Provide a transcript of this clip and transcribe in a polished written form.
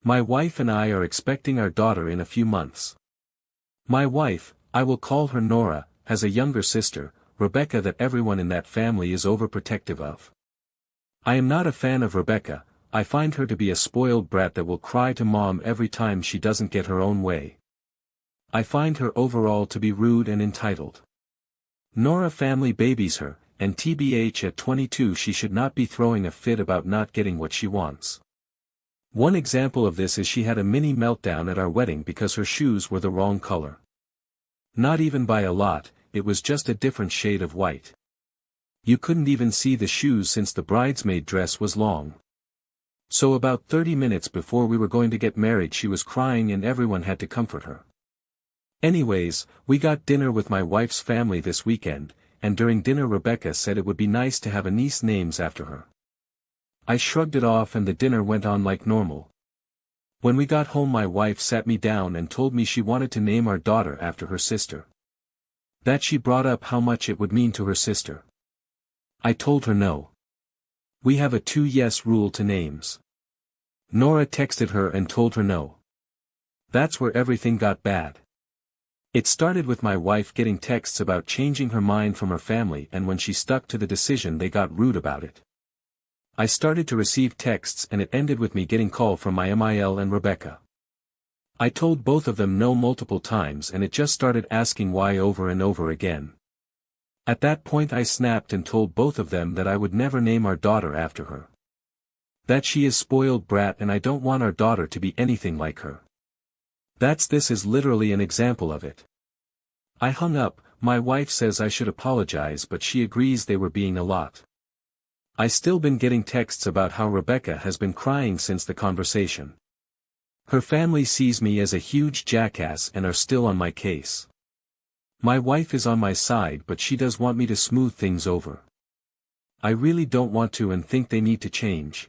My wife and I are expecting our daughter in a few months. My wife, I will call her Nora, has a younger sister, Rebecca, that everyone in that family is overprotective of. I am not a fan of Rebecca. I find her to be a spoiled brat that will cry to mom every time she doesn't get her own way. I find her overall to be rude and entitled. Nora family babies her, and TBH at 22 she should not be throwing a fit about not getting what she wants. One example of this is she had a mini meltdown at our wedding because her shoes were the wrong color. Not even by a lot, it was just a different shade of white. You couldn't even see the shoes since the bridesmaid dress was long. So about 30 minutes before we were going to get married she was crying and everyone had to comfort her. Anyways, we got dinner with my wife's family this weekend, and during dinner Rebecca said it would be nice to have a niece named after her. I shrugged it off and the dinner went on like normal. When we got home my wife sat me down and told me she wanted to name our daughter after her sister. That she brought up how much it would mean to her sister. I told her no. We have a 2-yes rule to names. Nora texted her and told her no. That's where everything got bad. It started with my wife getting texts about changing her mind from her family, and when she stuck to the decision they got rude about it. I started to receive texts and it ended with me getting call from my MIL and Rebecca. I told both of them no multiple times and it just started asking why over and over again. At that point I snapped and told both of them that I would never name our daughter after her. That she is spoiled brat and I don't want our daughter to be anything like her. This is literally an example of it. I hung up. My wife says I should apologize but she agrees they were being a lot. I still been getting texts about how Rebecca has been crying since the conversation. Her family sees me as a huge jackass and are still on my case. My wife is on my side but she does want me to smooth things over. I really don't want to and think they need to change.